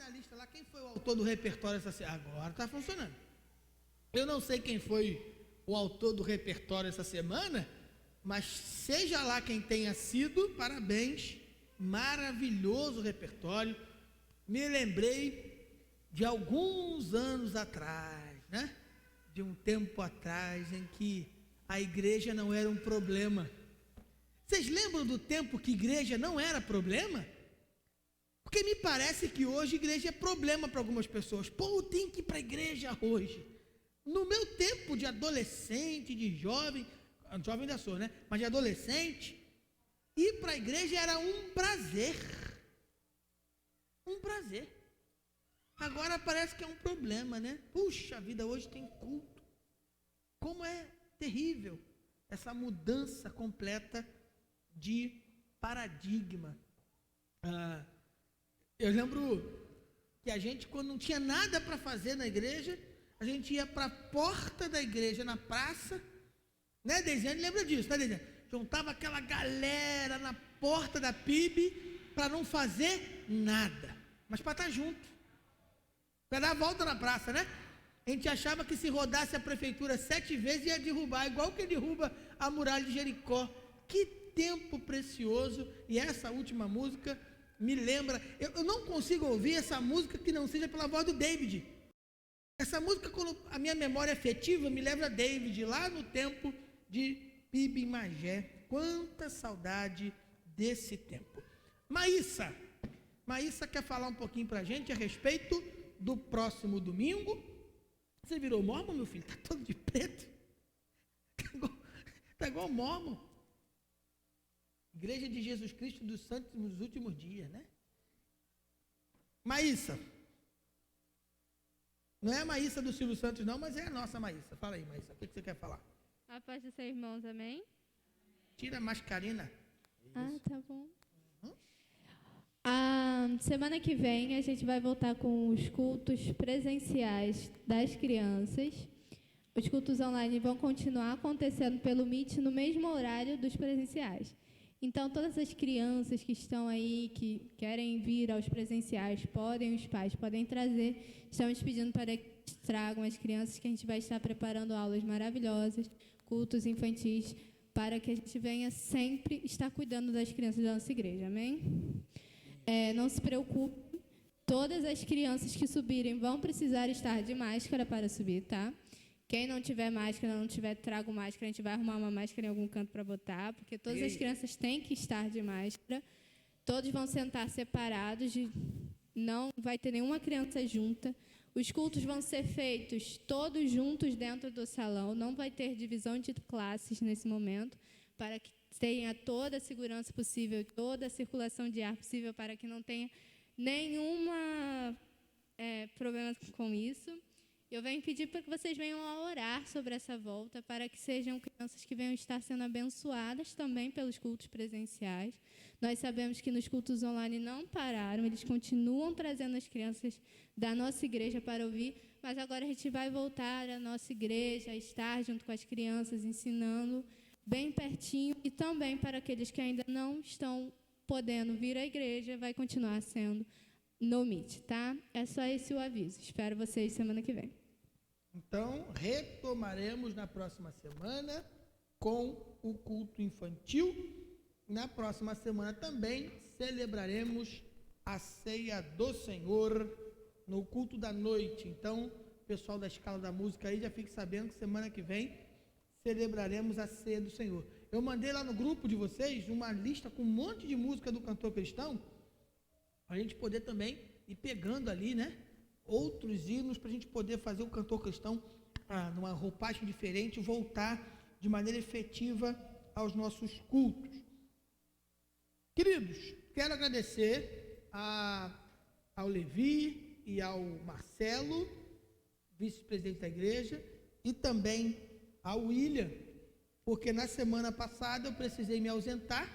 na lista lá quem foi o autor do repertório essa semana. Agora está funcionando. Eu não sei quem foi o autor do repertório essa semana, mas seja lá quem tenha sido, parabéns, maravilhoso repertório. Me lembrei de alguns anos atrás, né? De um tempo atrás em que a igreja não era um problema. Vocês lembram do tempo que igreja não era problema? Porque me parece que hoje igreja é problema para algumas pessoas. Pô, eu tenho que ir para a igreja hoje. No meu tempo de adolescente, de jovem ainda sou, né? Mas de adolescente, ir para a igreja era um prazer. Um prazer. Agora parece que é um problema, né? Puxa vida, hoje tem culto. Como é terrível essa mudança completa de paradigma. Eu lembro que a gente, quando não tinha nada para fazer na igreja, a gente ia para a porta da igreja, na praça, né, Deisiane? Lembra disso, né, Deisiane? Juntava aquela galera na porta da PIB para não fazer nada, mas para estar junto, para dar a volta na praça, né? A gente achava que se rodasse a prefeitura 7 vezes ia derrubar, igual que derruba a muralha de Jericó. Que tempo precioso! E essa última música me lembra, eu não consigo ouvir essa música que não seja pela voz do David. Essa música, quando a minha memória afetiva me leva a David, lá no tempo de PIB em Magé. Quanta saudade desse tempo. Maíssa quer falar um pouquinho para a gente a respeito do próximo domingo. Você virou mormon, meu filho? Está todo de preto? Está igual mormon. Igreja de Jesus Cristo dos Santos nos últimos dias, né? Maíssa. Não é a Maíssa do Silvio Santos, não, mas é a nossa Maíssa. Fala aí, Maíssa, o que você quer falar? A paz dos seus irmãos, amém? Tira a mascarina. Isso. Tá bom. Semana que vem a gente vai voltar com os cultos presenciais das crianças. Os cultos online vão continuar acontecendo pelo Meet no mesmo horário dos presenciais. Então, todas as crianças que estão aí, que querem vir aos presenciais, os pais podem trazer. Estamos pedindo para que tragam as crianças, que a gente vai estar preparando aulas maravilhosas, cultos infantis, para que a gente venha sempre estar cuidando das crianças da nossa igreja, amém? Não se preocupe, todas as crianças que subirem vão precisar estar de máscara para subir, tá? Quem não tiver máscara, traga máscara, a gente vai arrumar uma máscara em algum canto para botar, porque todas as crianças têm que estar de máscara. Todos vão sentar separados, não vai ter nenhuma criança junta. Os cultos vão ser feitos todos juntos dentro do salão, não vai ter divisão de classes nesse momento, para que tenha toda a segurança possível, toda a circulação de ar possível, para que não tenha nenhuma problema com isso. Eu venho pedir para que vocês venham a orar sobre essa volta, para que sejam crianças que venham estar sendo abençoadas também pelos cultos presenciais. Nós sabemos que nos cultos online não pararam, eles continuam trazendo as crianças da nossa igreja para ouvir, mas agora a gente vai voltar à nossa igreja, a estar junto com as crianças, ensinando bem pertinho, e também para aqueles que ainda não estão podendo vir à igreja, vai continuar sendo no Meet, tá? É só esse o aviso. Espero vocês semana que vem. Então, retomaremos na próxima semana com o culto infantil. Na próxima semana também celebraremos a ceia do Senhor no culto da noite. Então, pessoal da Escala da Música aí, já fique sabendo que semana que vem celebraremos a ceia do Senhor. Eu mandei lá no grupo de vocês uma lista com um monte de música do cantor cristão, para a gente poder também ir pegando ali, né, outros hinos, para a gente poder fazer o cantor cristão numa roupagem diferente, voltar de maneira efetiva aos nossos cultos. Queridos, quero agradecer ao Levi e ao Marcelo, vice-presidente da igreja, e também ao William, porque na semana passada eu precisei me ausentar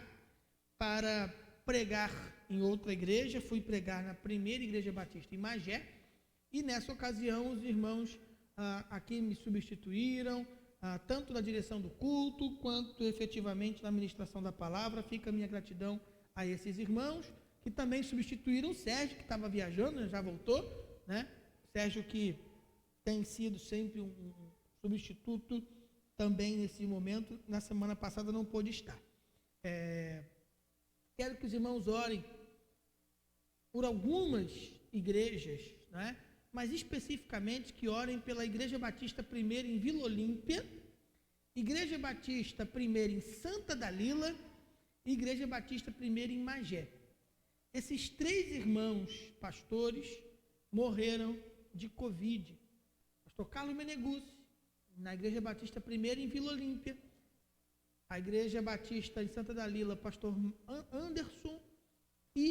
para pregar em outra igreja. Fui pregar na primeira igreja batista em Magé, e nessa ocasião os irmãos aqui me substituíram, tanto na direção do culto, quanto efetivamente na ministração da palavra. Fica a minha gratidão a esses irmãos, que também substituíram o Sérgio, que estava viajando, já voltou, né? Sérgio que tem sido sempre um substituto também nesse momento, na semana passada não pôde estar. Quero que os irmãos orem por algumas igrejas, né? Mas especificamente que orem pela Igreja Batista Primeira em Vila Olímpia, Igreja Batista Primeira em Santa Dalila e Igreja Batista Primeira em Magé. Esses 3 irmãos pastores morreram de Covid. Pastor Carlos Meneguzzi, na Igreja Batista Primeira em Vila Olímpia, a Igreja Batista em Santa Dalila, pastor Anderson, e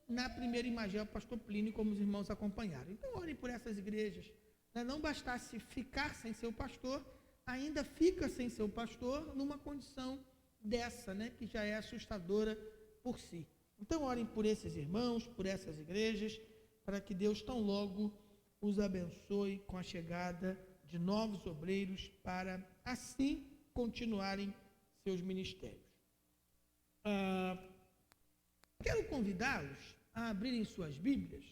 na Primeira em Magé, o pastor Plínio, como os irmãos acompanharam. Então, orem por essas igrejas. Não bastasse ficar sem seu pastor, ainda fica sem seu pastor numa condição dessa, né, que já é assustadora por si. Então, orem por esses irmãos, por essas igrejas, para que Deus tão logo os abençoe com a chegada de novos obreiros para, assim, continuarem seus ministérios. Quero convidá-los a abrirem suas Bíblias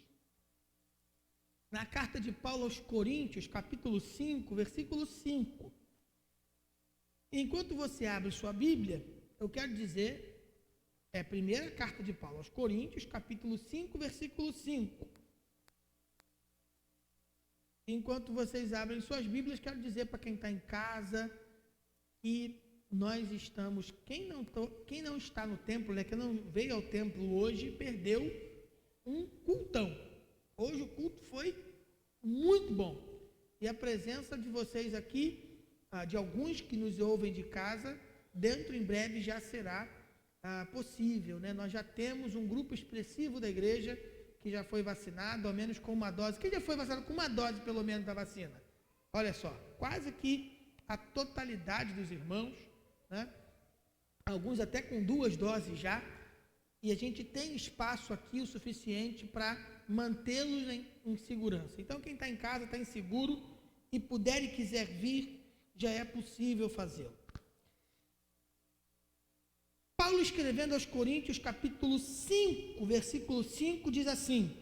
na carta de Paulo aos Coríntios, capítulo 5, versículo 5. Enquanto você abre sua Bíblia, eu quero dizer, a primeira carta de Paulo aos Coríntios, capítulo 5, versículo 5. Enquanto vocês abrem suas Bíblias, quero dizer para quem está em casa que nós estamos, quem não está no templo, né, quem não veio ao templo hoje, perdeu um cultão. Hoje o culto foi muito bom. E a presença de vocês aqui, de alguns que nos ouvem de casa, dentro em breve já será possível, né? Nós já temos um grupo expressivo da igreja que já foi vacinado, ao menos com uma dose. Quem já foi vacinado com uma dose, pelo menos, da vacina? Olha só, quase que a totalidade dos irmãos, né? Alguns até com 2 doses já, e a gente tem espaço aqui o suficiente para mantê-los em segurança. Então, quem está em casa, está inseguro e puder e quiser vir, já é possível fazê-lo. Paulo, escrevendo aos Coríntios, capítulo 5, versículo 5, diz assim: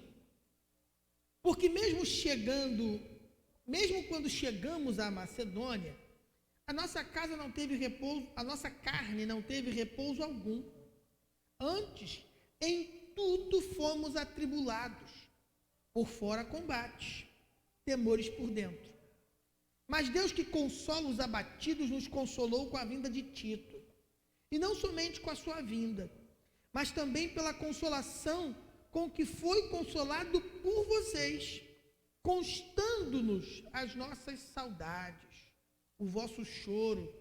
porque mesmo quando chegamos à Macedônia, a nossa casa não teve repouso, a nossa carne não teve repouso algum. Antes, em tudo fomos atribulados, por fora combates, temores por dentro. Mas Deus, que consola os abatidos, nos consolou com a vinda de Tito, e não somente com a sua vinda, mas também pela consolação com que foi consolado por vocês, constando-nos as nossas saudades, o vosso choro,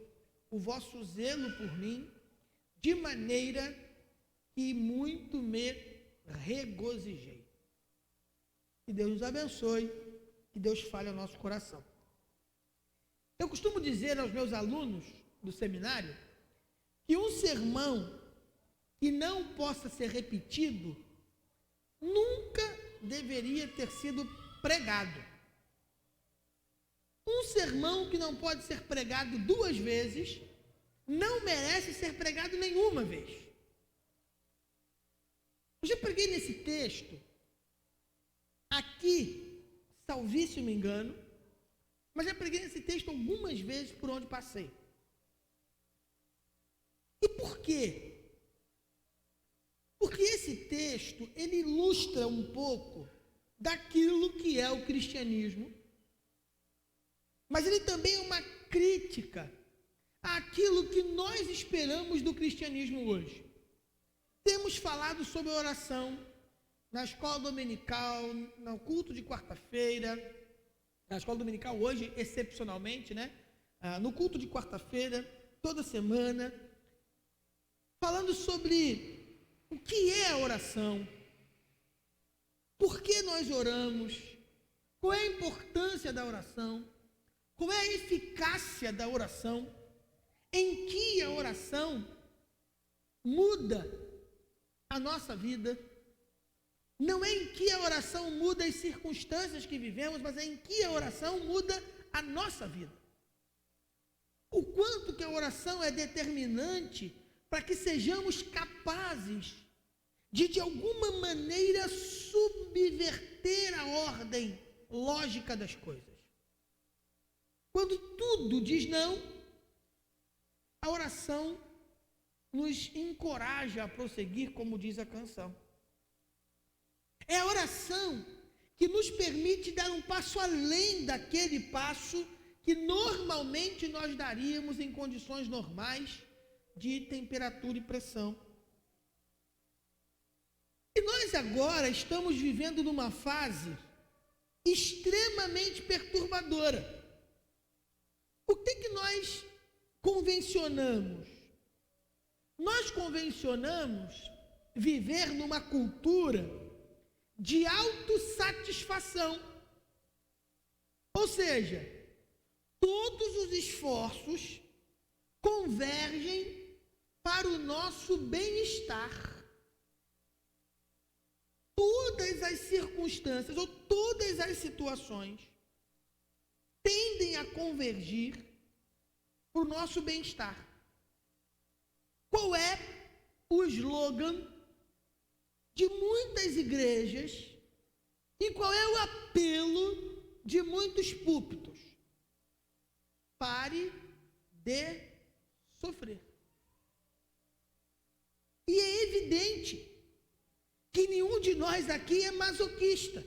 o vosso zelo por mim, de maneira que muito me regozijei. Que Deus nos abençoe, que Deus fale ao nosso coração. Eu costumo dizer aos meus alunos do seminário que um sermão que não possa ser repetido nunca deveria ter sido pregado. Um sermão que não pode ser pregado 2 vezes não merece ser pregado nenhuma vez. Eu já preguei nesse texto, aqui, salvíssimo me engano, mas já preguei nesse texto algumas vezes por onde passei. E por quê? Porque esse texto, ele ilustra um pouco daquilo que é o cristianismo, mas ele também é uma crítica àquilo que nós esperamos do cristianismo hoje. Temos falado sobre a oração na escola dominical, no culto de quarta-feira, na escola dominical hoje, excepcionalmente, né? No culto de quarta-feira, toda semana, falando sobre o que é a oração, por que nós oramos, qual é a importância da oração, qual é a eficácia da oração, em que a oração muda a nossa vida. Não é em que a oração muda as circunstâncias que vivemos, mas é em que a oração muda a nossa vida. O quanto que a oração é determinante para que sejamos capazes de alguma maneira subverter a ordem lógica das coisas. Quando tudo diz não, a oração nos encoraja a prosseguir, como diz a canção. É a oração que nos permite dar um passo além daquele passo que normalmente nós daríamos em condições normais de temperatura e pressão. E nós agora estamos vivendo numa fase extremamente perturbadora. O que nós convencionamos? Nós convencionamos viver numa cultura de autossatisfação. Ou seja, todos os esforços convergem para o nosso bem-estar. Todas as circunstâncias ou todas as situações tendem a convergir para o nosso bem-estar. Qual é o slogan de muitas igrejas e qual é o apelo de muitos púlpitos? Pare de sofrer. E é evidente que nenhum de nós aqui é masoquista.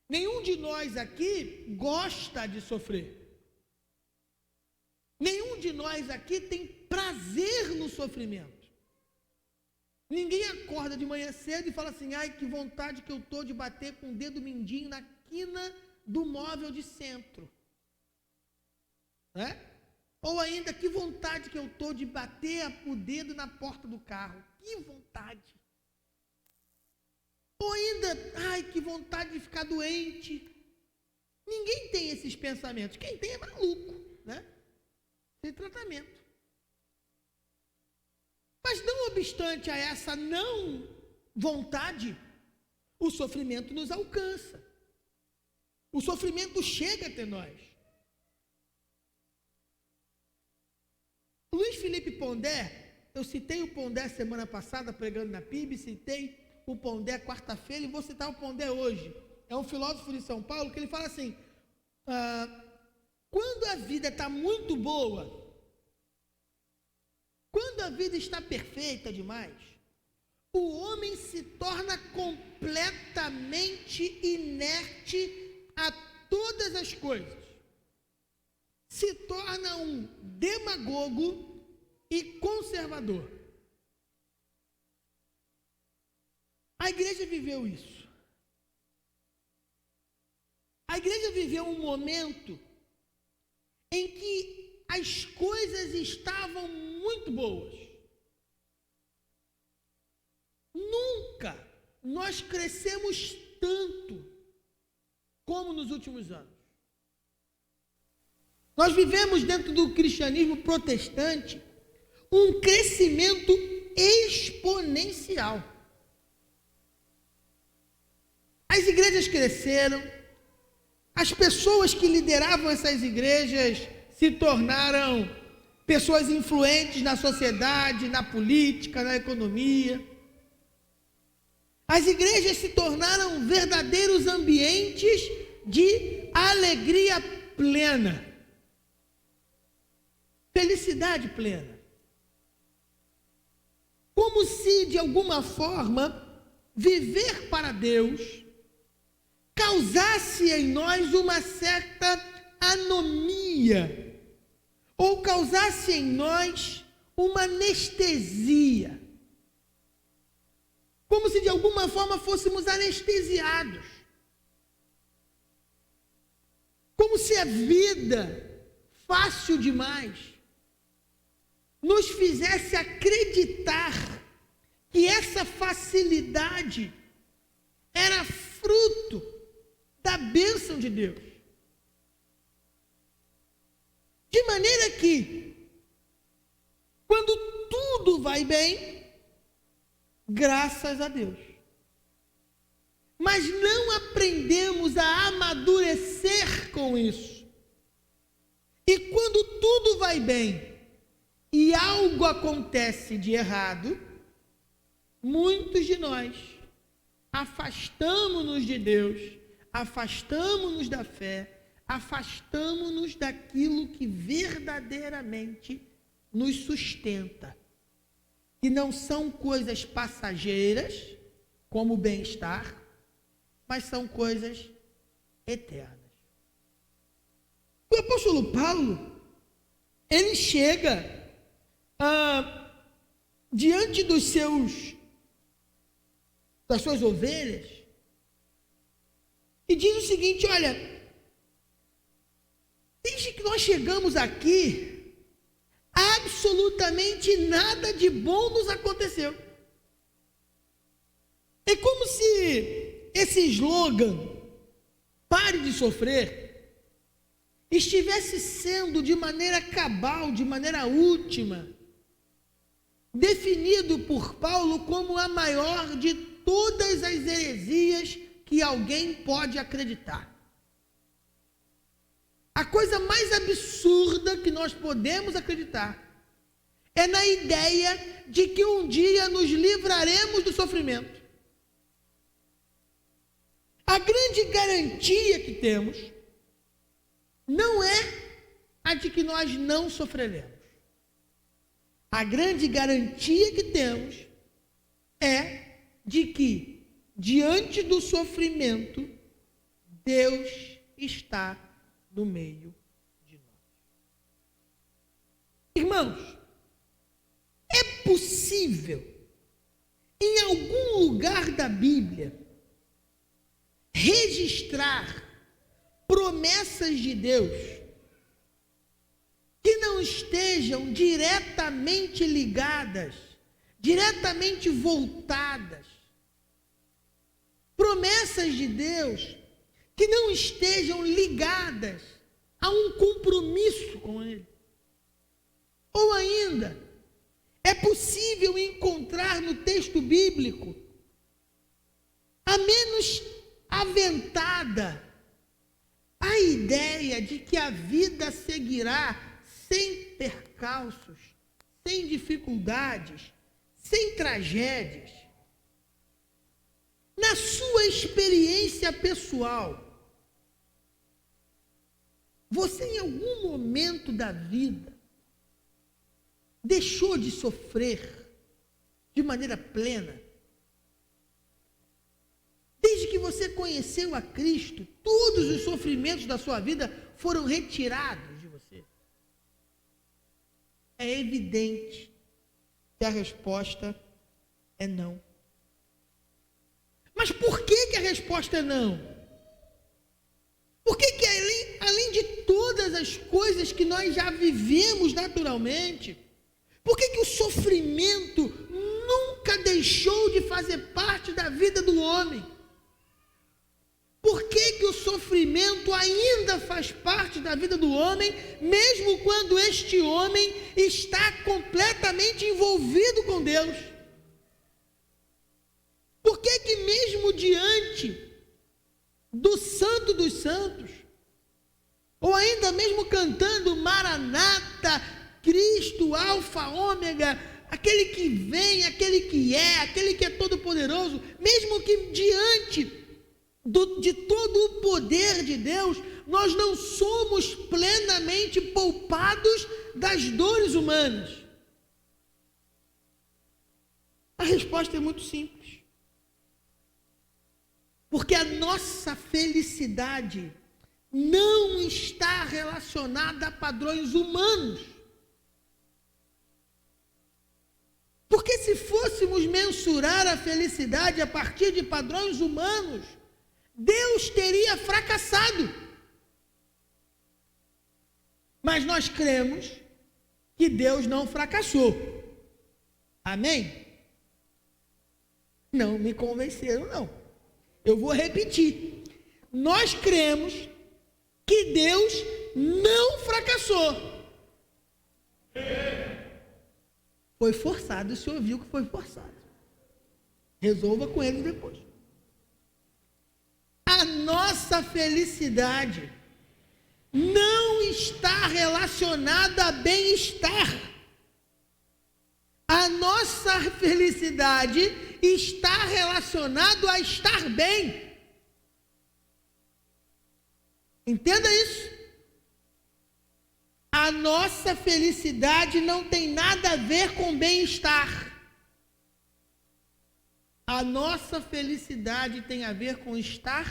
Nenhum de nós aqui gosta de sofrer. Nenhum de nós aqui tem prazer no sofrimento. Ninguém acorda de manhã cedo e fala assim: ai, que vontade que eu estou de bater com o dedo mindinho na quina do móvel de centro. Ou ainda, que vontade que eu estou de bater o dedo na porta do carro. Que vontade. Ou ainda, ai, que vontade de ficar doente. Ninguém tem esses pensamentos. Quem tem é maluco, sem tratamento. Mas não obstante a essa não vontade, o sofrimento nos alcança. O sofrimento chega até nós. Luiz Felipe Pondé, eu citei o Pondé semana passada pregando na PIB, citei o Pondé quarta-feira e vou citar o Pondé hoje. É um filósofo de São Paulo que ele fala assim: quando a vida está muito boa, quando a vida está perfeita demais, o homem se torna completamente inerte a todas as coisas. Se torna um demagogo e conservador. A igreja viveu isso. A igreja viveu um momento em que as coisas estavam muito boas. Nunca nós crescemos tanto como nos últimos anos. Nós vivemos dentro do cristianismo protestante um crescimento exponencial. As igrejas cresceram, as pessoas que lideravam essas igrejas se tornaram pessoas influentes na sociedade, na política, na economia. As igrejas se tornaram verdadeiros ambientes de alegria plena, felicidade plena. Como se, de alguma forma, viver para Deus causasse em nós uma certa anomia, ou causasse em nós uma anestesia. Como se de alguma forma fôssemos anestesiados. Como se a vida, fácil demais, nos fizesse acreditar que essa facilidade era fruto da bênção de Deus. De maneira que, quando tudo vai bem, graças a Deus. Mas não aprendemos a amadurecer com isso. E quando tudo vai bem e algo acontece de errado, muitos de nós afastamos-nos de Deus, afastamos-nos da fé, afastamos-nos daquilo que verdadeiramente nos sustenta, que não são coisas passageiras, como o bem-estar, mas são coisas eternas. O apóstolo Paulo, ele chega diante das suas ovelhas e diz o seguinte: olha, desde que nós chegamos aqui, absolutamente nada de bom nos aconteceu. É como se esse slogan, pare de sofrer, estivesse sendo de maneira cabal, de maneira última, definido por Paulo como a maior de todas as heresias que alguém pode acreditar. A coisa mais absurda que nós podemos acreditar é na ideia de que um dia nos livraremos do sofrimento. A grande garantia que temos não é a de que nós não sofreremos. A grande garantia que temos é de que, diante do sofrimento, Deus está no meio de nós. Irmãos, é possível, em algum lugar da Bíblia, registrar promessas de Deus que não estejam diretamente ligadas, diretamente voltadas, promessas de Deus que não estejam ligadas a um compromisso com Ele. Ou ainda, é possível encontrar no texto bíblico a menos aventada a ideia de que a vida seguirá sem percalços, sem dificuldades, sem tragédias. Na sua experiência pessoal, você em algum momento da vida deixou de sofrer de maneira plena? Desde que você conheceu a Cristo, todos os sofrimentos da sua vida foram retirados de você? É evidente que a resposta é não. Mas por que a resposta é não? Por que além de todas as coisas que nós já vivemos naturalmente, por que o sofrimento nunca deixou de fazer parte da vida do homem? Por que o sofrimento ainda faz parte da vida do homem, mesmo quando este homem está completamente envolvido com Deus? Por que mesmo diante do Santo dos Santos, ou ainda mesmo cantando Maranata, Cristo, Alfa, Ômega, aquele que vem, aquele que é todo poderoso, mesmo que diante de todo o poder de Deus, nós não somos plenamente poupados das dores humanas? A resposta é muito simples. Porque a nossa felicidade não está relacionada a padrões humanos. Porque se fôssemos mensurar a felicidade a partir de padrões humanos, Deus teria fracassado. Mas nós cremos que Deus não fracassou. Amém? Não me convenceram, não. Eu vou repetir. Nós cremos que Deus não fracassou. Foi forçado, o senhor viu que foi forçado. Resolva com ele depois. A nossa felicidade não está relacionada a bem-estar. A nossa felicidade está relacionado a estar bem. Entenda isso. A nossa felicidade não tem nada a ver com bem-estar. A nossa felicidade tem a ver com estar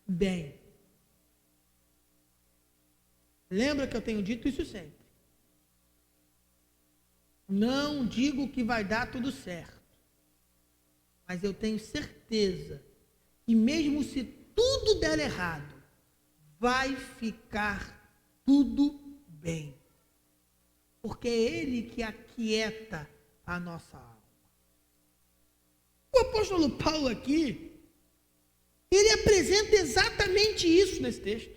bem. Lembra que eu tenho dito isso sempre. Não digo que vai dar tudo certo, mas eu tenho certeza que mesmo se tudo der errado, vai ficar tudo bem. Porque é Ele que aquieta a nossa alma. O apóstolo Paulo aqui, ele apresenta exatamente isso nesse texto.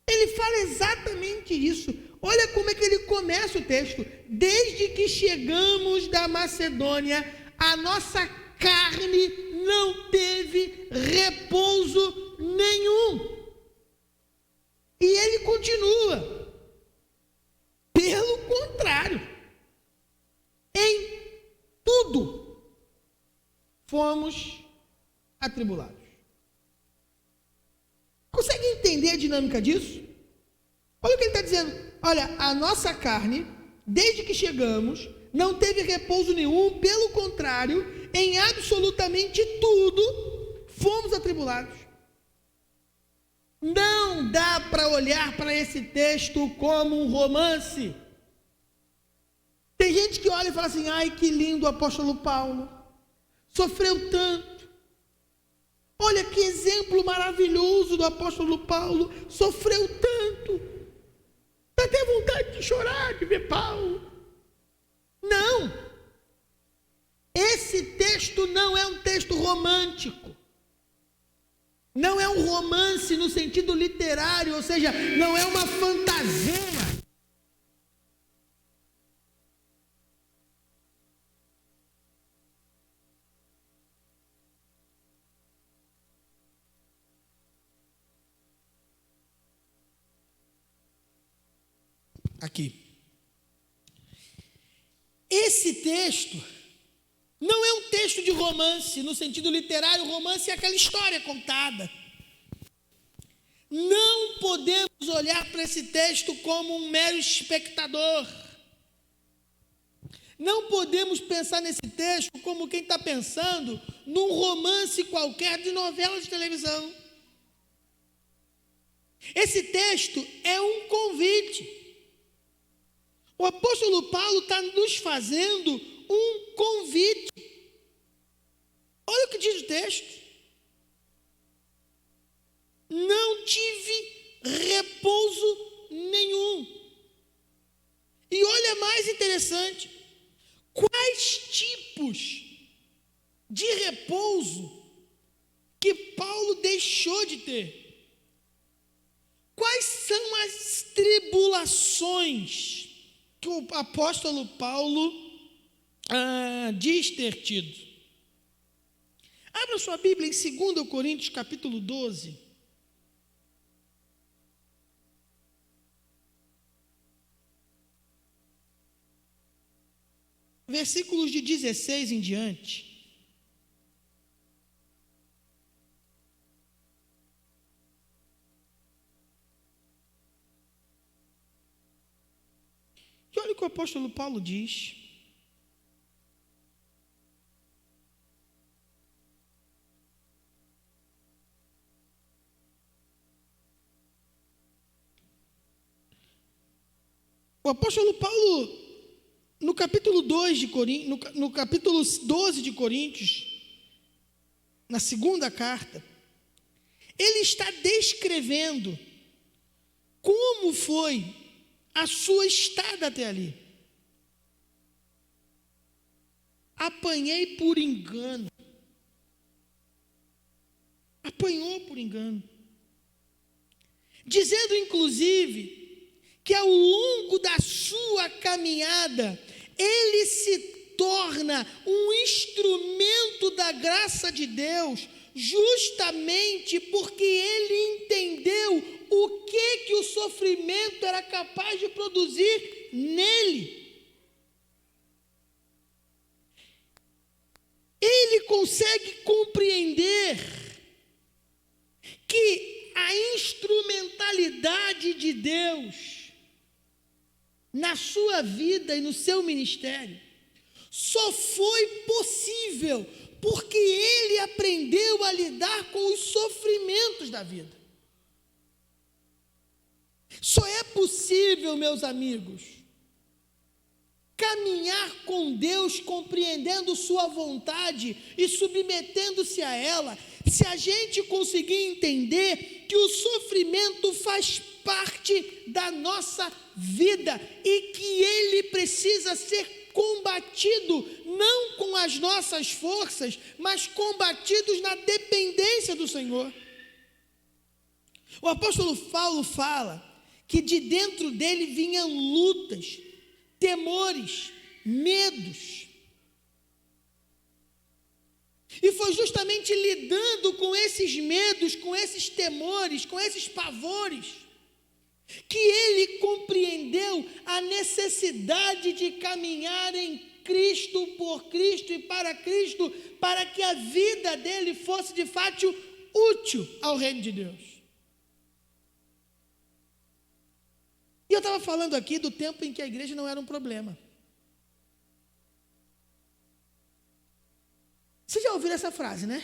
Ele fala exatamente isso. Olha como é que ele começa o texto. Desde que chegamos da Macedônia, a nossa carne não teve repouso nenhum. E ele continua. Pelo contrário, em tudo fomos atribulados. Consegue entender a dinâmica disso? Olha o que ele está dizendo. Olha, a nossa carne, desde que chegamos, não teve repouso nenhum. Pelo contrário, em absolutamente tudo, fomos atribulados. Não dá para olhar para esse texto como um romance. Tem gente que olha e fala assim, ai, que lindo o apóstolo Paulo. Sofreu tanto. Olha que exemplo maravilhoso do apóstolo Paulo. Sofreu tanto. Dá até vontade de chorar, de ver Paulo. Não. Esse texto não é um texto romântico. Não é um romance no sentido literário, ou seja, não é uma fantasia. Aqui. Esse texto não é um texto de romance, no sentido literário. Romance é aquela história contada. Não podemos olhar para esse texto como um mero espectador. Não podemos pensar nesse texto como quem está pensando num romance qualquer de novela de televisão. Esse texto é um convite. O apóstolo Paulo está nos fazendo um convite. Olha o que diz o texto. Não tive repouso nenhum. E olha mais interessante. Quais tipos de repouso que Paulo deixou de ter? Quais são as tribulações que o apóstolo Paulo diz ter tido? Abra sua Bíblia em 2 Coríntios capítulo 12. Versículos de 16 em diante. E olha o que o apóstolo Paulo diz. O apóstolo Paulo, no capítulo 2 de Coríntios, no capítulo 12 de Coríntios, na segunda carta, ele está descrevendo como foi a sua estada até ali. Apanhei por engano. Apanhou por engano. Dizendo, inclusive, que ao longo da sua caminhada, ele se torna um instrumento da graça de Deus, justamente porque ele entendeu o que o sofrimento era capaz de produzir nele. ele consegue compreender que a instrumentalidade de Deus na sua vida e no seu ministério só foi possível porque ele aprendeu a lidar com os sofrimentos da vida. Só é possível, meus amigos, caminhar com Deus compreendendo sua vontade e submetendo-se a ela, se a gente conseguir entender que o sofrimento faz parte da nossa vida e que ele precisa ser combatido não com as nossas forças, mas combatidos na dependência do Senhor. O apóstolo Paulo fala que de dentro dele vinham lutas, temores, medos. E foi justamente lidando com esses medos, com esses temores, com esses pavores, que ele compreendeu a necessidade de caminhar em Cristo, por Cristo e para Cristo, para que a vida dele fosse de fato útil ao reino de Deus. E eu estava falando aqui do tempo em que a igreja não era um problema. Vocês já ouviram essa frase, né?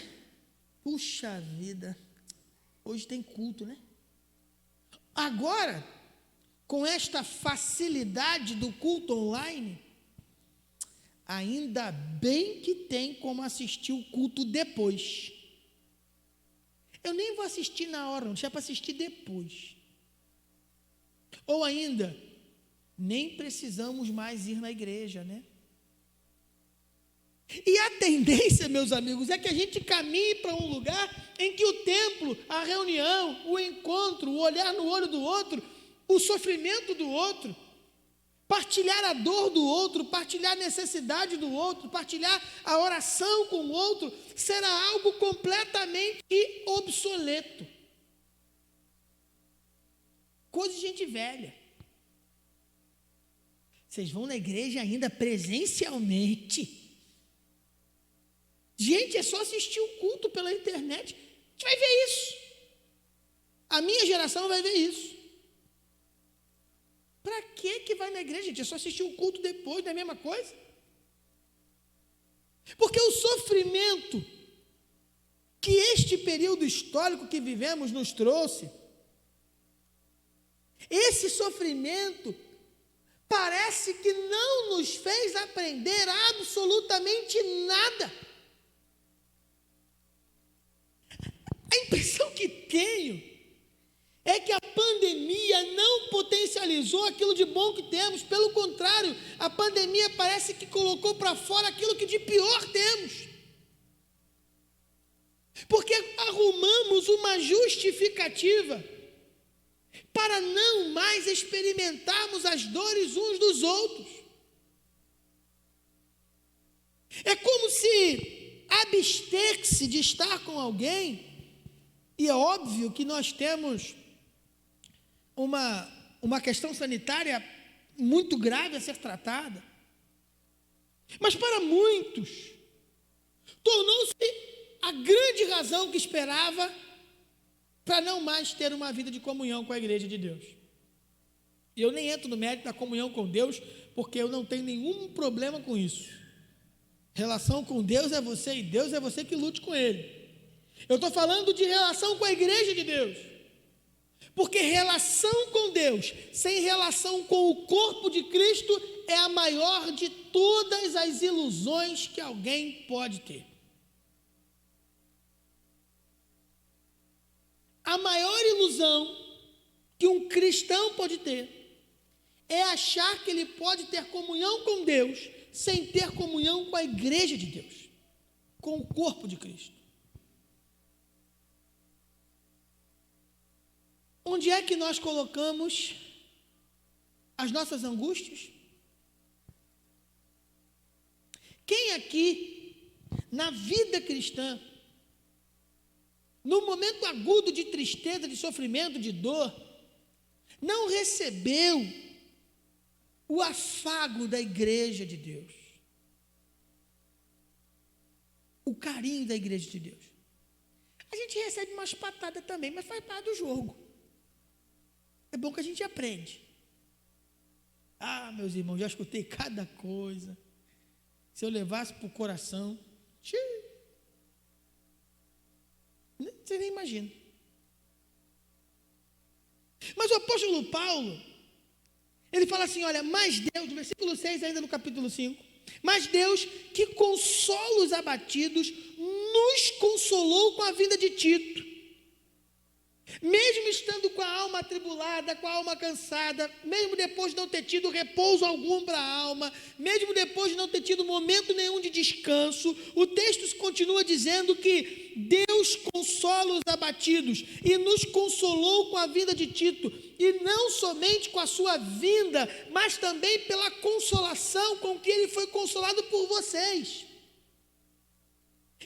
Puxa vida, hoje tem culto, né? Agora, com esta facilidade do culto online, ainda bem que tem como assistir o culto depois. Eu nem vou assistir na hora, não, deixa para assistir depois. Ou ainda, nem precisamos mais ir na igreja, né? E a tendência, meus amigos, é que a gente caminhe para um lugar em que o templo, a reunião, o encontro, o olhar no olho do outro, o sofrimento do outro, partilhar a dor do outro, partilhar a necessidade do outro, partilhar a oração com o outro, será algo completamente obsoleto. Coisa de gente velha. Vocês vão na igreja ainda presencialmente? Gente, é só assistir o culto pela internet. A gente vai ver isso. A minha geração vai ver isso. Para que vai na igreja, gente? É só assistir o culto depois, não é a mesma coisa? Porque o sofrimento que este período histórico que vivemos nos trouxe, esse sofrimento parece que não nos fez aprender absolutamente nada. A impressão que tenho é que a pandemia não potencializou aquilo de bom que temos, pelo contrário, a pandemia parece que colocou para fora aquilo que de pior temos. Porque arrumamos uma justificativa para não mais experimentarmos as dores uns dos outros. É como se abster-se de estar com alguém, e é óbvio que nós temos uma questão sanitária muito grave a ser tratada, mas para muitos tornou-se a grande razão que esperava para não mais ter uma vida de comunhão com a igreja de Deus. E eu nem entro no mérito da comunhão com Deus, porque eu não tenho nenhum problema com isso. Relação com Deus é você e Deus é você que lute com Ele. Eu estou falando de relação com a igreja de Deus. Porque relação com Deus, sem relação com o corpo de Cristo, é a maior de todas as ilusões que alguém pode ter. A maior ilusão que um cristão pode ter é achar que ele pode ter comunhão com Deus sem ter comunhão com a igreja de Deus, com o corpo de Cristo. Onde é que nós colocamos as nossas angústias? Quem aqui, na vida cristã, no momento agudo de tristeza, de sofrimento, de dor, não recebeu o afago da igreja de Deus? o carinho da igreja de Deus. A gente recebe umas patadas também, mas faz parte do jogo. É bom que a gente aprende. Ah, meus irmãos, já escutei cada coisa. Se eu levasse para o coração, você nem imagina. Mas o apóstolo Paulo, ele fala assim, olha, mas Deus, no versículo 6, ainda no capítulo 5, mas Deus, que consola os abatidos, nos consolou com a vinda de Tito. Mesmo estando com a alma atribulada, com a alma cansada, mesmo depois de não ter tido repouso algum para a alma, mesmo depois de não ter tido momento nenhum de descanso, o texto continua dizendo que Deus consola os abatidos e nos consolou com a vinda de Tito, e não somente com a sua vinda, mas também pela consolação com que ele foi consolado por vocês.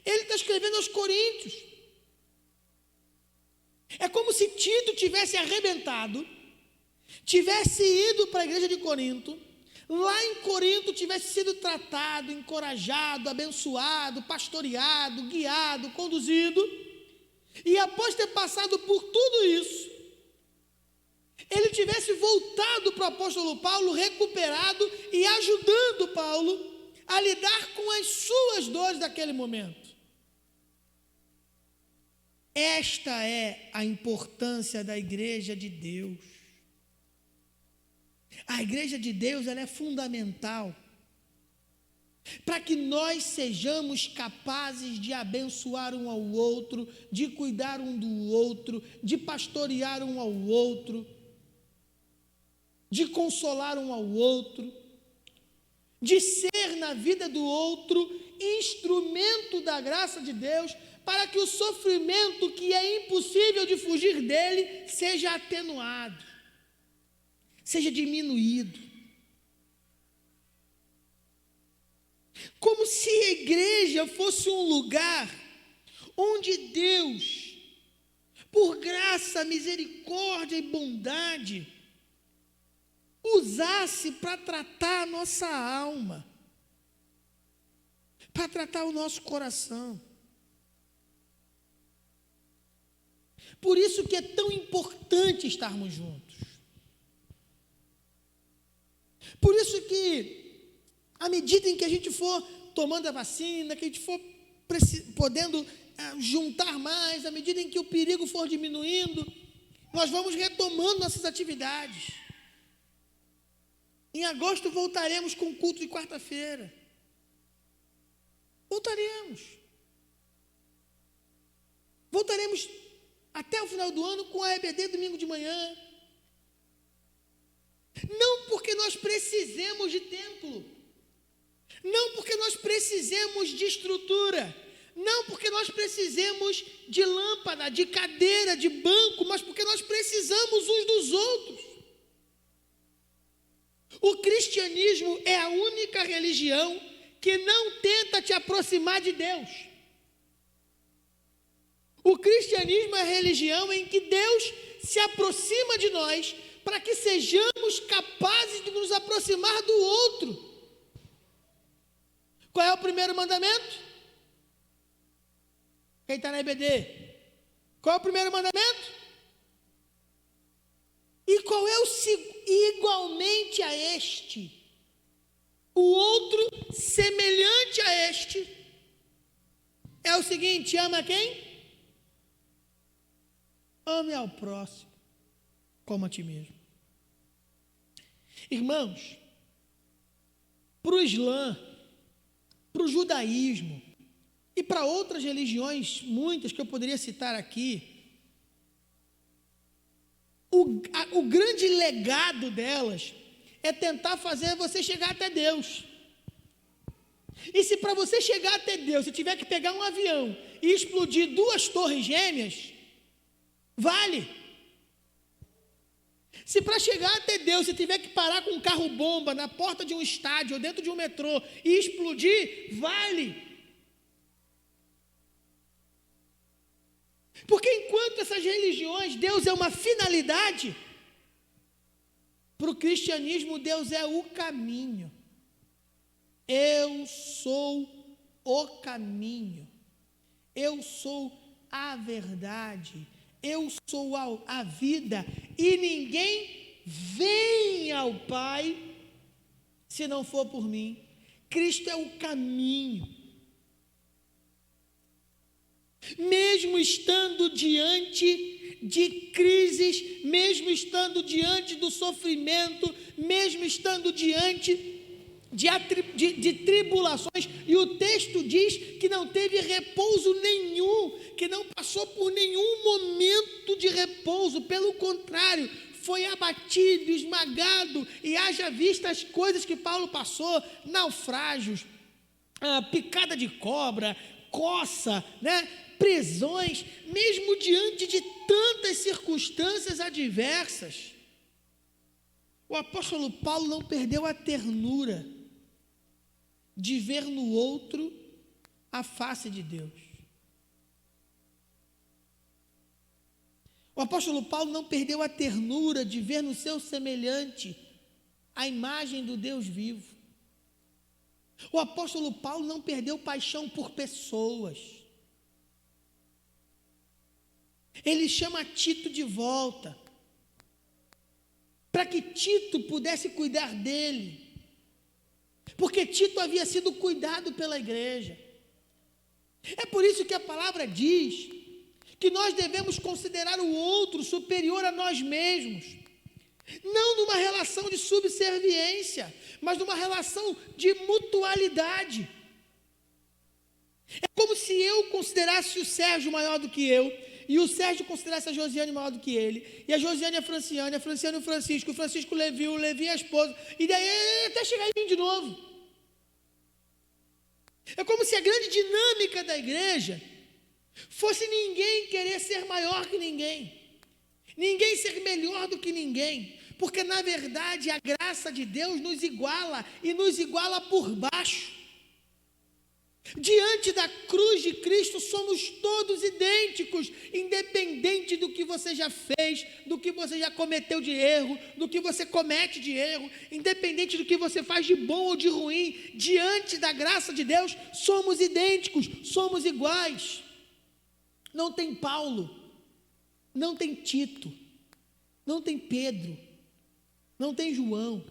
Ele está escrevendo aos Coríntios. É como se Tito tivesse arrebentado, tivesse ido para a igreja de Corinto, lá em Corinto tivesse sido tratado, encorajado, abençoado, pastoreado, guiado, conduzido, e após ter passado por tudo isso, ele tivesse voltado para o apóstolo Paulo, recuperado e ajudando Paulo a lidar com as suas dores daquele momento. Esta é a importância da igreja de Deus. A igreja de Deus, ela é fundamental para que nós sejamos capazes de abençoar um ao outro, de cuidar um do outro, de pastorear um ao outro, de consolar um ao outro, de ser na vida do outro instrumento da graça de Deus, para que o sofrimento que é impossível de fugir dele seja atenuado, seja diminuído. Como se a igreja fosse um lugar onde Deus, por graça, misericórdia e bondade, usasse para tratar a nossa alma, para tratar o nosso coração. Por isso que é tão importante estarmos juntos. Por isso que, à medida em que a gente for tomando a vacina, que a gente for podendo juntar mais, à medida em que o perigo for diminuindo, nós vamos retomando nossas atividades. Em agosto voltaremos com o culto de quarta-feira. Voltaremos até o final do ano com a EBD domingo de manhã. Não porque nós precisemos de templo, não porque nós precisemos de estrutura, não porque nós precisemos de lâmpada, de cadeira, de banco, mas porque nós precisamos uns dos outros. O cristianismo é a única religião que não tenta te aproximar de Deus. O cristianismo é a religião em que Deus se aproxima de nós para que sejamos capazes de nos aproximar do outro. Qual é o primeiro mandamento? Quem está na EBD? Qual é o primeiro mandamento? E qual é o segundo? Igualmente a este, o outro semelhante a este, é o seguinte: ama quem? Ame ao próximo como a ti mesmo. Irmãos, para o Islã, para o judaísmo e para outras religiões, muitas que eu poderia citar aqui, o grande legado delas é tentar fazer você chegar até Deus. E se para você chegar até Deus, você tiver que pegar um avião e explodir 2 torres gêmeas, vale. Se para chegar até Deus você tiver que parar com um carro-bomba na porta de um estádio ou dentro de um metrô e explodir, vale. Porque enquanto essas religiões, Deus é uma finalidade, para o cristianismo Deus é o caminho. Eu sou o caminho. Eu sou a verdade, eu sou a vida, e ninguém vem ao Pai se não for por mim. Cristo é o caminho. Mesmo estando diante de crises, mesmo estando diante do sofrimento, mesmo estando diante de tribulações, e o texto diz que não teve repouso nenhum, que não passou por nenhum momento de repouso, pelo contrário, foi abatido, esmagado, e haja vista as coisas que Paulo passou, naufrágios, picada de cobra, coça, prisões, mesmo diante de tantas circunstâncias adversas, o apóstolo Paulo não perdeu a ternura de ver no outro a face de Deus. O apóstolo Paulo não perdeu a ternura de ver no seu semelhante a imagem do Deus vivo. O apóstolo Paulo não perdeu paixão por pessoas. Ele chama Tito de volta, para que Tito pudesse cuidar dele, porque Tito havia sido cuidado pela igreja. É por isso que a palavra diz que nós devemos considerar o outro superior a nós mesmos, não numa relação de subserviência, mas numa relação de mutualidade. É como se eu considerasse o Sérgio maior do que eu, e o Sérgio considerasse a Josiane maior do que ele, e a Josiane a Franciane o Francisco, o Francisco o Levi a esposa, e daí até chegar em mim de novo. É como se a grande dinâmica da igreja fosse ninguém querer ser maior que ninguém, ninguém ser melhor do que ninguém, porque na verdade a graça de Deus nos iguala, e nos iguala por baixo. Diante da cruz de Cristo somos todos idênticos, independente do que você já fez, do que você já cometeu de erro, do que você comete de erro, independente do que você faz de bom ou de ruim, diante da graça de Deus somos idênticos, somos iguais. Não tem Paulo, não tem Tito, não tem Pedro, não tem João.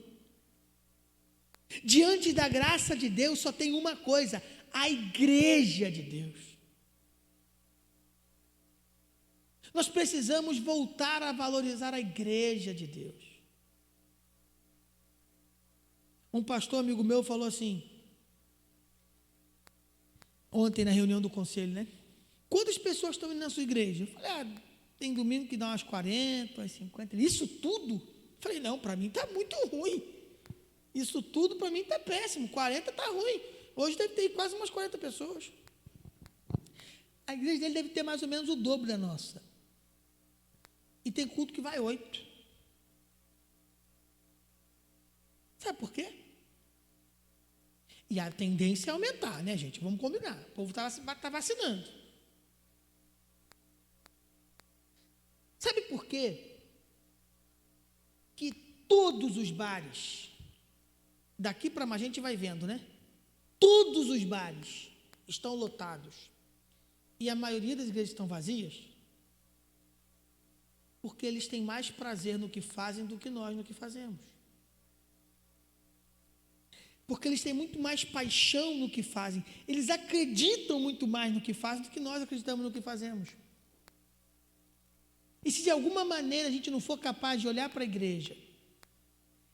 Diante da graça de Deus só tem uma coisa: a igreja de Deus. Nós precisamos voltar a valorizar a igreja de Deus. Um pastor amigo meu falou assim, ontem na reunião do conselho, quantas pessoas estão indo na sua igreja? Eu falei, tem domingo que dá umas 40, umas 50, isso tudo? Eu falei, não, para mim está muito ruim, isso tudo para mim está péssimo, 40 está ruim. Hoje deve ter quase umas 40 pessoas. A igreja dele deve ter mais ou menos o dobro da nossa. E tem culto que vai 8. Sabe por quê? E a tendência é aumentar, né, gente? Vamos combinar. O povo está vacinando. Sabe por quê? Que todos os bares, daqui para mais a gente vai vendo, todos os bares estão lotados e a maioria das igrejas estão vazias, porque eles têm mais prazer no que fazem do que nós no que fazemos. Porque eles têm muito mais paixão no que fazem, eles acreditam muito mais no que fazem do que nós acreditamos no que fazemos. E se de alguma maneira a gente não for capaz de olhar para a igreja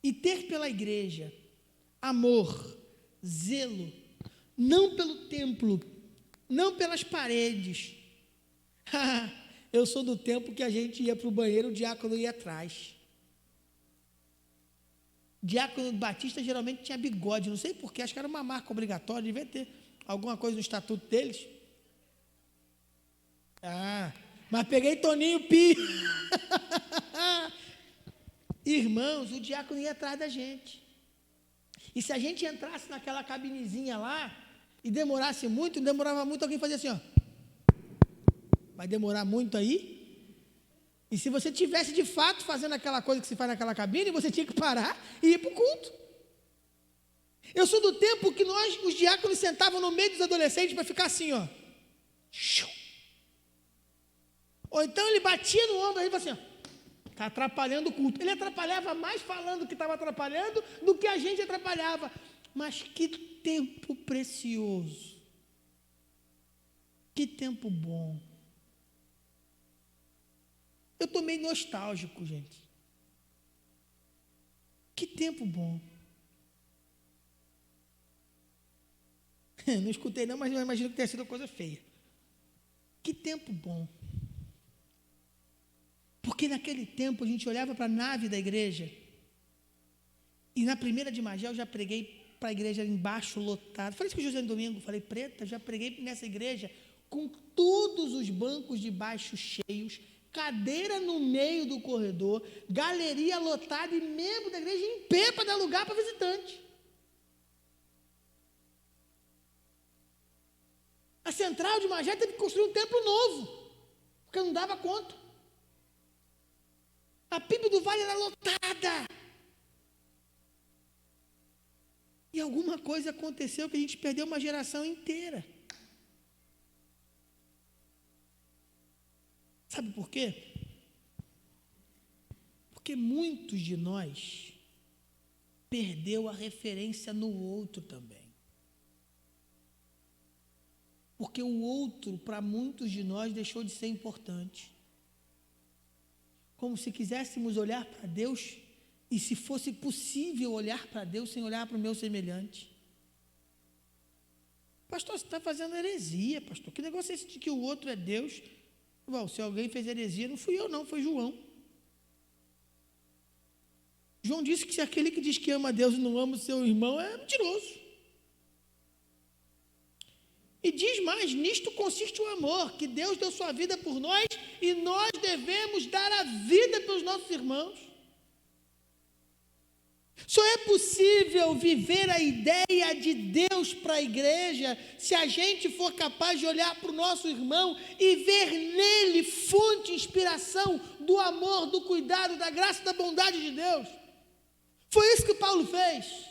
e ter pela igreja amor, zelo, não pelo templo, não pelas paredes. Eu sou do tempo que a gente ia para o banheiro, o diácono ia atrás. Diácono batista geralmente tinha bigode, não sei porquê, acho que era uma marca obrigatória, devia ter alguma coisa no estatuto deles. Mas peguei Toninho Pio. Irmãos, o diácono ia atrás da gente. E se a gente entrasse naquela cabinezinha lá e demorasse muito, não demorava muito, alguém fazia assim, vai demorar muito aí? E se você tivesse de fato fazendo aquela coisa que se faz naquela cabine, você tinha que parar e ir para o culto. Eu sou do tempo que nós, os diáconos, sentavam no meio dos adolescentes para ficar assim, Ou então ele batia no ombro e falava assim, está atrapalhando o culto. Ele atrapalhava mais falando que estava atrapalhando do que a gente atrapalhava. Mas que tempo precioso. Que tempo bom. Eu estou meio nostálgico, gente. Que tempo bom. Não escutei não, mas eu imagino que tenha sido coisa feia. Que tempo bom. Porque naquele tempo a gente olhava para a nave da igreja, e na primeira de Magé eu já preguei para a igreja embaixo, lotada. Falei isso com o José no domingo, falei, Preta, já preguei nessa igreja com todos os bancos de baixo cheios, cadeira no meio do corredor, galeria lotada e membro da igreja em pé para dar lugar para visitante. A central de Magé teve que construir um templo novo, porque não dava conta. A PIB do Vale era lotada. E alguma coisa aconteceu que a gente perdeu uma geração inteira. Sabe por quê? Porque muitos de nós perdeu a referência no outro também. Porque o outro, para muitos de nós, deixou de ser importante. Como se quiséssemos olhar para Deus, e se fosse possível olhar para Deus sem olhar para o meu semelhante. Pastor, você está fazendo heresia, pastor. Que negócio é esse de que o outro é Deus? Bom, se alguém fez heresia, não fui eu não, foi João. João disse que se aquele que diz que ama a Deus e não ama o seu irmão é mentiroso. E diz mais, nisto consiste o amor, que Deus deu sua vida por nós e nós devemos dar a vida pelos nossos irmãos. Só é possível viver a ideia de Deus para a igreja se a gente for capaz de olhar para o nosso irmão e ver nele fonte, inspiração do amor, do cuidado, da graça e da bondade de Deus. Foi isso que Paulo fez.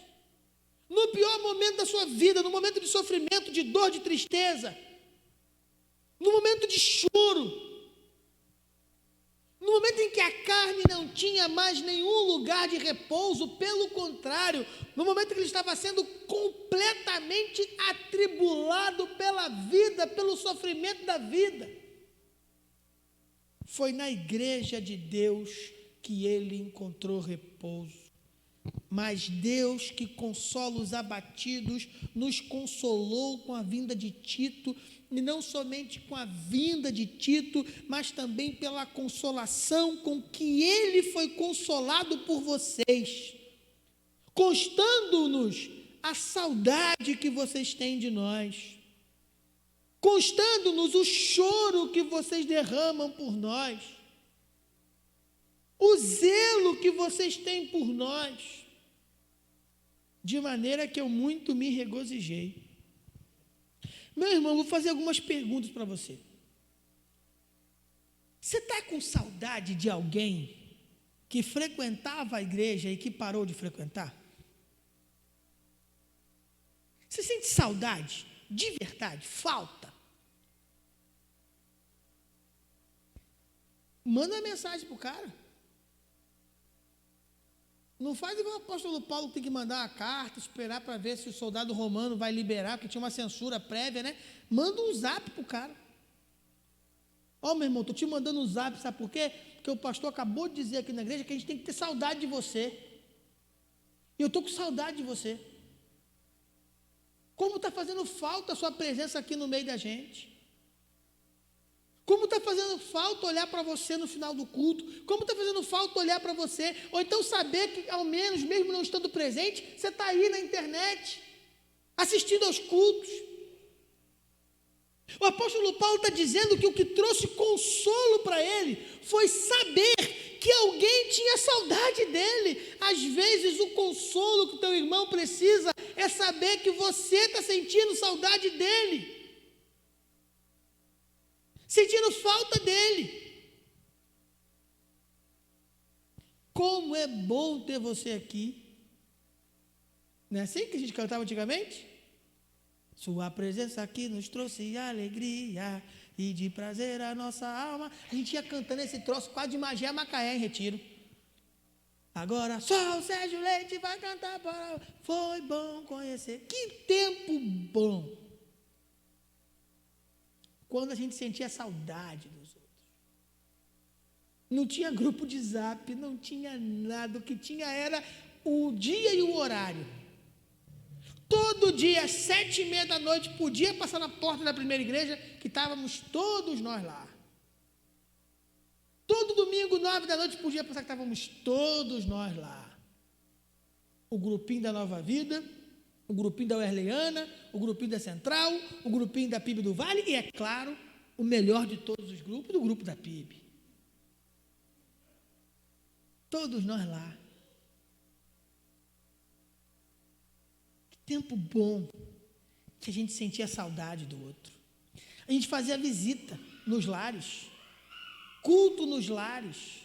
No pior momento da sua vida, no momento de sofrimento, de dor, de tristeza, no momento de choro, no momento em que a carne não tinha mais nenhum lugar de repouso, pelo contrário, no momento que ele estava sendo completamente atribulado pela vida, pelo sofrimento da vida, foi na igreja de Deus que ele encontrou repouso. Mas Deus, que consola os abatidos, nos consolou com a vinda de Tito, e não somente com a vinda de Tito, mas também pela consolação com que ele foi consolado por vocês, constando-nos a saudade que vocês têm de nós, constando-nos o choro que vocês derramam por nós, o zelo que vocês têm por nós, de maneira que eu muito me regozijei. Meu irmão, vou fazer algumas perguntas para você. Você está com saudade de alguém que frequentava a igreja e que parou de frequentar? Você sente saudade? De verdade? Falta? Manda uma mensagem para o cara. Não faz igual o apóstolo Paulo, que tem que mandar uma carta, esperar para ver se o soldado romano vai liberar, porque tinha uma censura prévia, né? Manda um zap para o cara. Ó, meu irmão, estou te mandando um zap, sabe por quê? Porque o pastor acabou de dizer aqui na igreja que a gente tem que ter saudade de você. E eu estou com saudade de você. Como está fazendo falta a sua presença aqui no meio da gente. Como está fazendo falta olhar para você no final do culto? Como está fazendo falta olhar para você? Ou então saber que, ao menos, mesmo não estando presente, você está aí na internet, assistindo aos cultos. O apóstolo Paulo está dizendo que o que trouxe consolo para ele foi saber que alguém tinha saudade dele. Às vezes, o consolo que o teu irmão precisa é saber que você está sentindo saudade dele. Sentindo falta dele. Como é bom ter você aqui. Não é assim que a gente cantava antigamente? Sua presença aqui nos trouxe alegria e de prazer a nossa alma. A gente ia cantando esse troço quase de Magé Macaé em Retiro. Agora só o Sérgio Leite vai cantar para... Foi bom conhecer. Que tempo bom. Quando a gente sentia saudade dos outros. Não tinha grupo de zap, não tinha nada. O que tinha era o dia e o horário. Todo dia, às 7:30 podia passar na porta da primeira igreja, que estávamos todos nós lá. Todo domingo, 9 podia passar que estávamos todos nós lá. O grupinho da Nova Vida, o grupinho da Wesleyana, o grupinho da Central, o grupinho da PIB do Vale e, é claro, o melhor de todos os grupos, do grupo da PIB. Todos nós lá. Que tempo bom que a gente sentia saudade do outro. A gente fazia visita nos lares. Culto nos lares,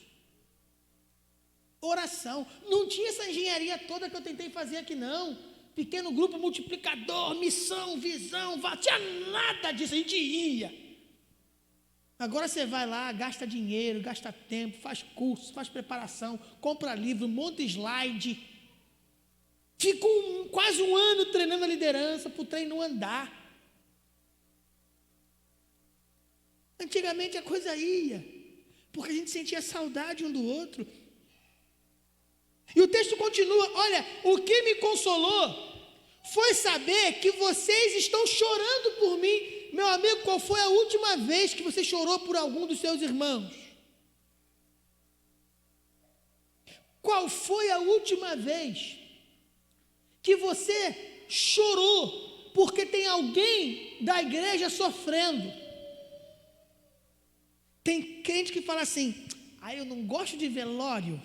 oração, não tinha essa engenharia toda que eu tentei fazer aqui não, pequeno grupo multiplicador, missão, visão, não tinha nada disso, a gente ia. Agora você vai lá, gasta dinheiro, gasta tempo, faz curso, faz preparação, compra livro, monta slide, fica quase um ano treinando a liderança para o trem não andar. Antigamente a coisa ia, porque a gente sentia saudade um do outro. E o texto continua, olha, o que me consolou foi saber que vocês estão chorando por mim. Meu amigo, qual foi a última vez que você chorou por algum dos seus irmãos? Qual foi a última vez que você chorou porque tem alguém da igreja sofrendo? Tem crente que fala assim, eu não gosto de velório,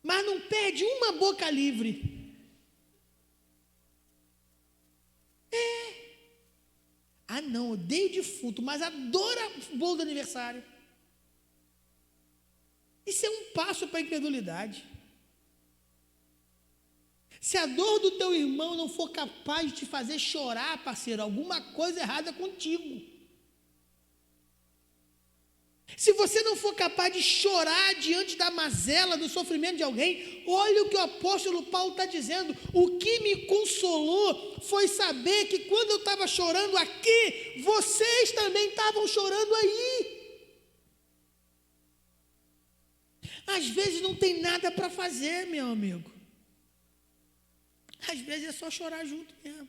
mas não perde uma boca livre. Não, odeio defunto, mas adora bolo de aniversário. Isso é um passo para a incredulidade. Se a dor do teu irmão não for capaz de te fazer chorar, parceiro, alguma coisa errada contigo. Se você não for capaz de chorar diante da mazela, do sofrimento de alguém, olha o que o apóstolo Paulo está dizendo. O que me consolou foi saber que quando eu estava chorando aqui, vocês também estavam chorando aí. Às vezes não tem nada para fazer, meu amigo. Às vezes é só chorar junto mesmo.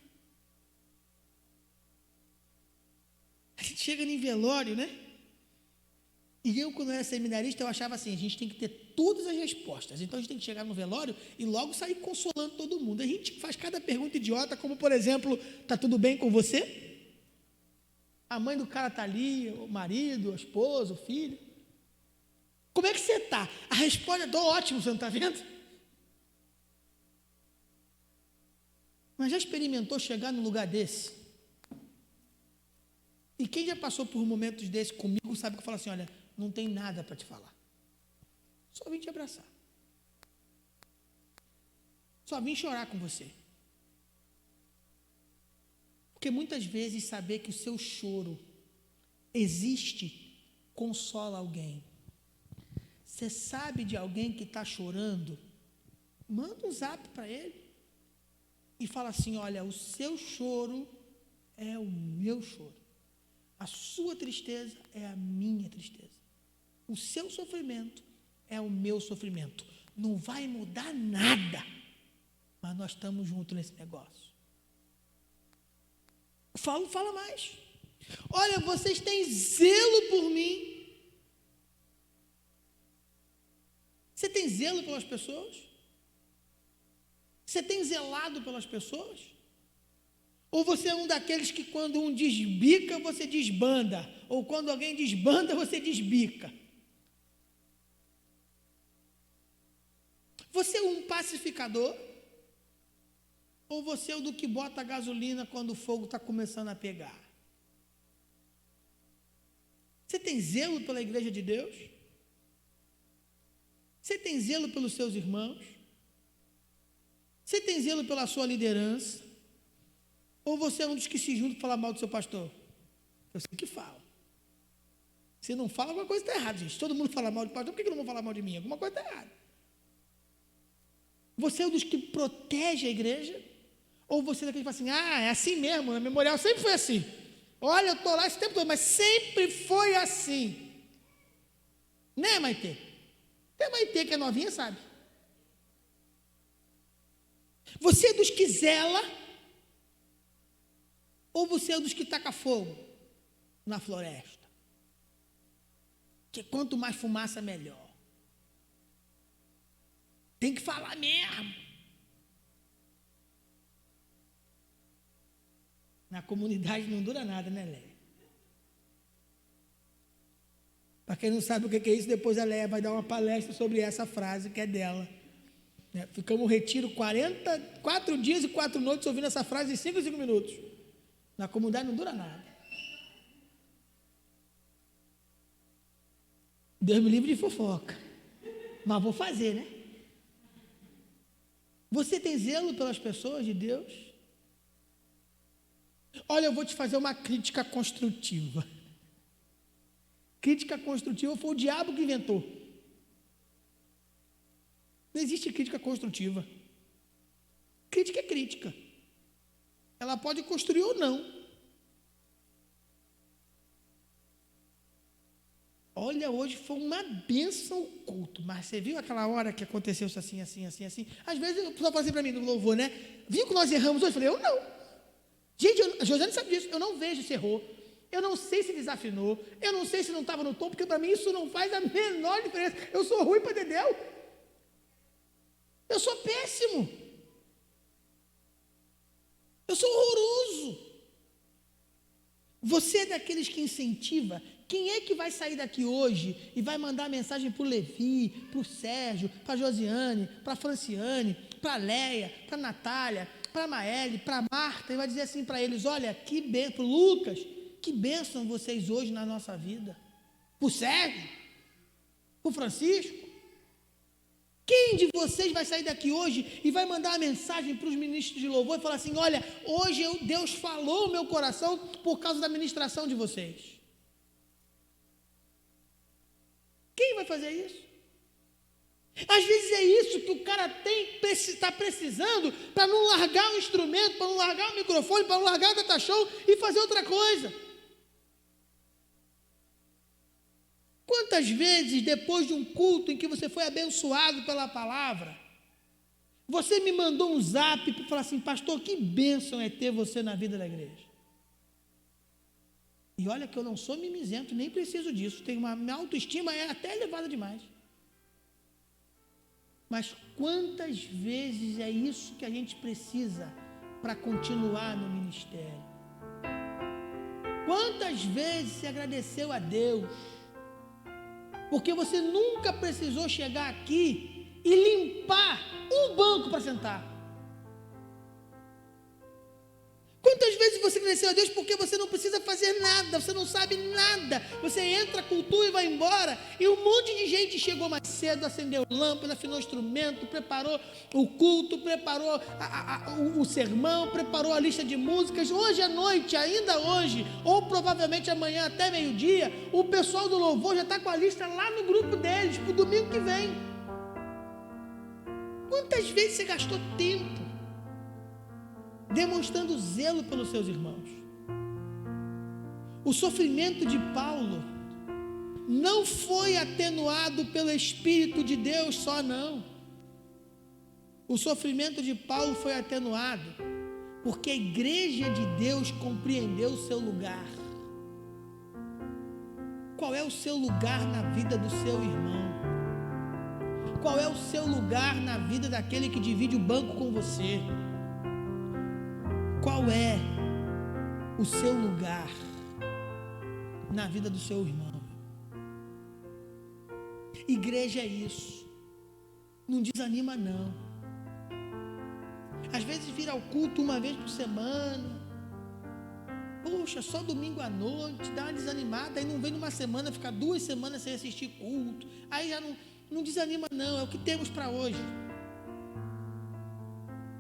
A gente chega em velório, né? E eu, quando era seminarista, eu achava assim, a gente tem que ter todas as respostas. Então, a gente tem que chegar no velório e logo sair consolando todo mundo. A gente faz cada pergunta idiota, como, por exemplo, está tudo bem com você? A mãe do cara está ali, o marido, a esposa, o filho. Como é que você está? A resposta é, estou ótimo, você não está vendo? Mas já experimentou chegar num lugar desse? E quem já passou por momentos desses comigo sabe que eu falo assim, olha, não tem nada para te falar. Só vim te abraçar. Só vim chorar com você. Porque muitas vezes saber que o seu choro existe, consola alguém. Você sabe de alguém que está chorando? Manda um zap para ele. E fala assim, olha, o seu choro é o meu choro. A sua tristeza é a minha tristeza. O seu sofrimento é o meu sofrimento. Não vai mudar nada, mas nós estamos juntos nesse negócio. Fala mais. Olha, vocês têm zelo por mim. Você tem zelo pelas pessoas? Você tem zelado pelas pessoas? Ou você é um daqueles que quando um desbica, você desbanda? Ou quando alguém desbanda, você desbica? Você é um pacificador? Ou você é o do que bota a gasolina quando o fogo está começando a pegar? Você tem zelo pela igreja de Deus? Você tem zelo pelos seus irmãos? Você tem zelo pela sua liderança? Ou você é um dos que se junta para falar mal do seu pastor? Eu sei que fala. Se não fala, alguma coisa está errada, gente. Todo mundo fala mal do pastor, por que não vão falar mal de mim? Alguma coisa está errada. Você é um dos que protege a igreja? Ou você é daquele que fala assim, é assim mesmo, a Memorial sempre foi assim. Olha, eu estou lá esse tempo todo, mas sempre foi assim. Né, Maitê? Tem a Maitê que é novinha, sabe? Você é dos que zela? Ou você é dos que taca fogo na floresta? Que quanto mais fumaça, melhor. Tem que falar mesmo. Na comunidade não dura nada, né, Léia? Para quem não sabe o que é isso, depois a Léia vai dar uma palestra sobre essa frase que é dela. Ficamos no retiro 4 dias e 4 noites ouvindo essa frase em 5 minutos. Na comunidade não dura nada. Deus me livre de fofoca. Mas vou fazer, né? Você tem zelo pelas pessoas de Deus? Olha, eu vou te fazer uma crítica construtiva. Crítica construtiva foi o diabo que inventou. Não existe crítica construtiva. Crítica é crítica. Ela pode construir ou não. Olha, hoje foi uma bênção o culto, mas você viu aquela hora que aconteceu isso assim? Às vezes o pessoal fala assim para mim no louvor, né? Viu que nós erramos hoje? Eu falei, eu não. Gente, a Josiane sabe disso, eu não vejo se errou. Eu não sei se desafinou, eu não sei se não estava no tom, porque para mim isso não faz a menor diferença. Eu sou ruim para dedéu. Eu sou péssimo. Eu sou horroroso. Você é daqueles que incentiva. Quem é que vai sair daqui hoje e vai mandar mensagem para o Levi, para o Sérgio, para a Josiane, para a Franciane, para a Leia, para a Natália, para a Maeli, para a Marta, e vai dizer assim para eles, olha, que bênção, para o Lucas, que bênção vocês hoje na nossa vida. Para o Sérgio, para o Francisco. Quem de vocês vai sair daqui hoje e vai mandar uma mensagem para os ministros de louvor e falar assim, olha, hoje Deus falou no meu coração por causa da ministração de vocês? Quem vai fazer isso? Às vezes é isso que o cara está precisando para não largar o instrumento, para não largar o microfone, para não largar o data show e fazer outra coisa. Quantas vezes, depois de um culto em que você foi abençoado pela palavra, você me mandou um zap para falar assim, pastor, que bênção é ter você na vida da igreja. E olha que eu não sou mimizento, nem preciso disso, minha autoestima é até elevada demais. Mas quantas vezes é isso que a gente precisa para continuar no ministério? Quantas vezes você agradeceu a Deus? Porque você nunca precisou chegar aqui e limpar um banco para sentar. Quantas vezes você agradeceu a Deus porque você não precisa fazer nada, você não sabe nada, você entra, cultua e vai embora, e um monte de gente chegou mais cedo, acendeu lâmpada, afinou instrumento, preparou o culto, preparou o sermão, preparou a lista de músicas. Hoje à noite, ainda hoje, ou provavelmente amanhã até meio-dia, o pessoal do louvor já está com a lista lá no grupo deles, para o domingo que vem. Quantas vezes você gastou tempo demonstrando zelo pelos seus irmãos? O sofrimento de Paulo não foi atenuado pelo Espírito de Deus só, não. O sofrimento de Paulo foi atenuado porque a igreja de Deus compreendeu o seu lugar. Qual é o seu lugar na vida do seu irmão? Qual é o seu lugar na vida daquele que divide o banco com você? Qual é o seu lugar na vida do seu irmão? Igreja é isso. Não desanima, não. Às vezes vir ao culto uma vez por semana. Poxa, só domingo à noite, dá uma desanimada, aí não vem numa semana, fica 2 semanas sem assistir culto. Aí já não desanima, não. É o que temos para hoje.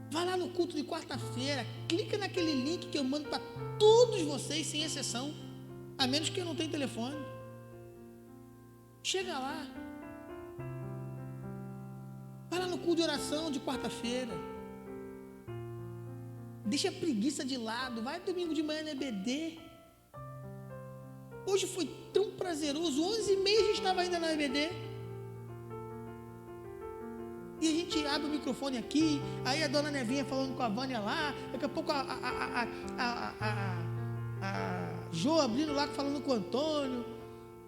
Vai lá no culto de quarta-feira, clica naquele link que eu mando para todos vocês, sem exceção, a menos que eu não tenha telefone. Chega lá. Vai lá no culto de oração de quarta-feira. Deixa a preguiça de lado. Vai domingo de manhã no EBD. Hoje foi tão prazeroso. 11h30 a gente estava ainda na EBD. E a gente abre o microfone aqui. Aí a dona Nevinha falando com a Vânia lá. Daqui a pouco a Jo abrindo lá, falando com o Antônio.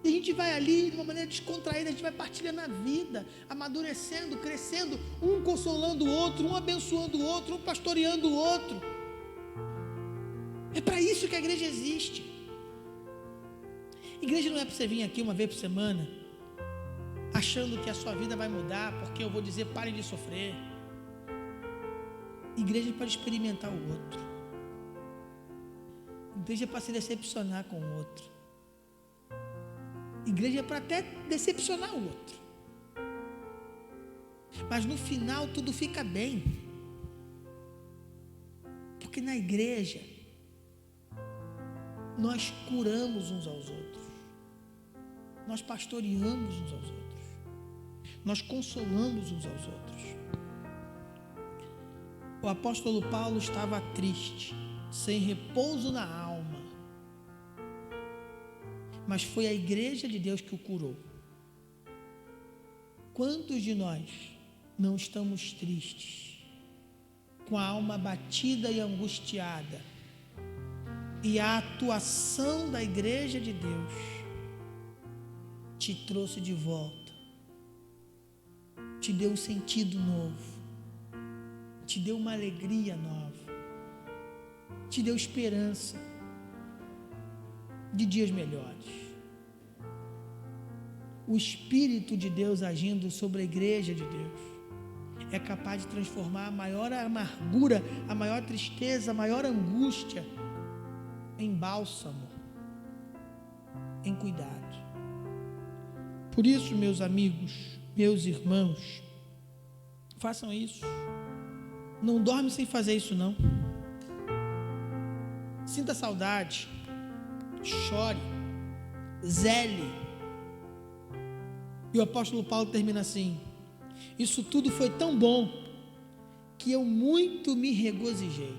E a gente vai ali de uma maneira descontraída, a gente vai partilhando a vida, amadurecendo, crescendo, um consolando o outro, um abençoando o outro, um pastoreando o outro. É para isso que a igreja existe. Igreja não é para você vir aqui uma vez por semana, achando que a sua vida vai mudar, porque eu vou dizer pare de sofrer. Igreja é para experimentar o outro. Igreja é para se decepcionar com o outro. Igreja é para até decepcionar o outro. Mas no final tudo fica bem. Porque na igreja nós curamos uns aos outros. Nós pastoreamos uns aos outros. Nós consolamos uns aos outros. O apóstolo Paulo estava triste, sem repouso na alma. Mas foi a igreja de Deus que o curou. Quantos de nós não estamos tristes, com a alma abatida e angustiada, e a atuação da igreja de Deus te trouxe de volta, te deu um sentido novo, te deu uma alegria nova, te deu esperança de dias melhores. O Espírito de Deus agindo sobre a igreja de Deus é capaz de transformar a maior amargura, a maior tristeza, a maior angústia em bálsamo, em cuidado. Por isso, meus amigos, meus irmãos, façam isso. Não dorme sem fazer isso, não. Sinta saudade, chore, zele. E o apóstolo Paulo termina assim: isso tudo foi tão bom que eu muito me regozijei.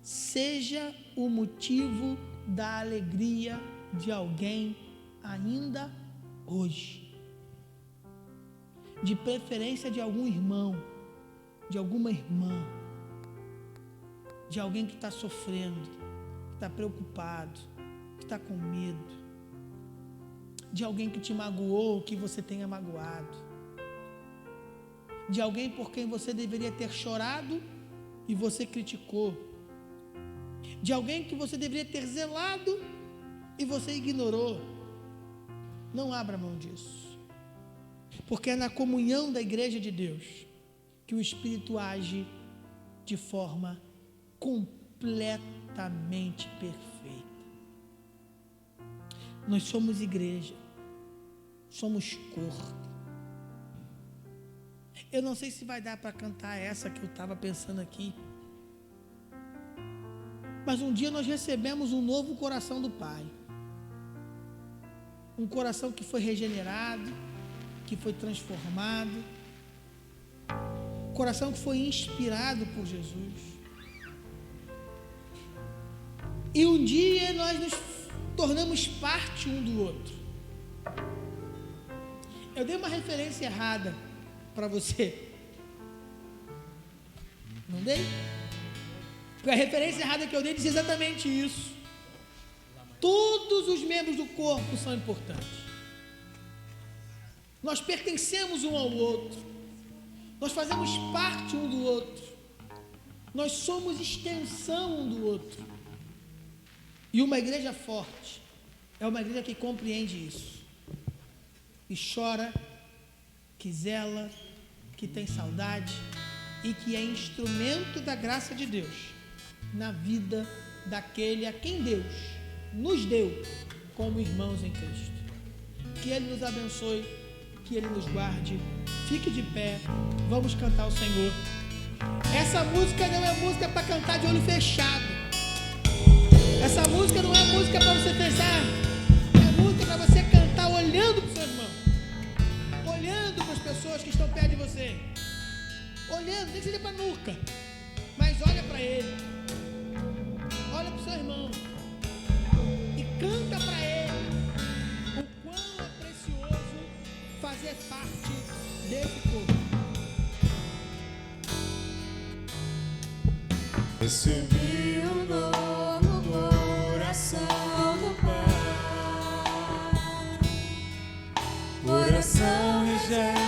Seja o motivo da alegria de alguém ainda hoje. De preferência de algum irmão, de alguma irmã, de alguém que está sofrendo, que está preocupado, que está com medo, de alguém que te magoou, que você tenha magoado, de alguém por quem você deveria ter chorado e você criticou, de alguém que você deveria ter zelado e você ignorou. Não abra mão disso, porque é na comunhão da igreja de Deus que o Espírito age de forma completamente perfeita. Nós somos igreja, somos corpo. Eu não sei se vai dar para cantar essa que eu estava pensando aqui, mas um dia nós recebemos um novo coração do Pai, um coração que foi regenerado, que foi transformado, um coração que foi inspirado por Jesus. E um dia nós nos tornamos parte um do outro. Eu dei uma referência errada para você. Não dei? Porque a referência errada que eu dei diz exatamente isso. Todos os membros do corpo são importantes. Nós pertencemos um ao outro. Nós fazemos parte um do outro. Nós somos extensão um do outro. E uma igreja forte é uma igreja que compreende isso. Que chora, que zela, que tem saudade e que é instrumento da graça de Deus na vida daquele a quem Deus nos deu como irmãos em Cristo. Que Ele nos abençoe, que Ele nos guarde. Fique de pé, vamos cantar ao Senhor. Essa música não é música para cantar de olho fechado. Essa música não é música para você pensar. É música para você cantar olhando para o seu irmão, olhando para as pessoas que estão perto de você, olhando, nem que seja para a nuca, mas olha para ele, olha para o seu irmão e canta para ele o quão é precioso fazer parte desse corpo. Recebi um novo coração do Pai, coração ingênuo.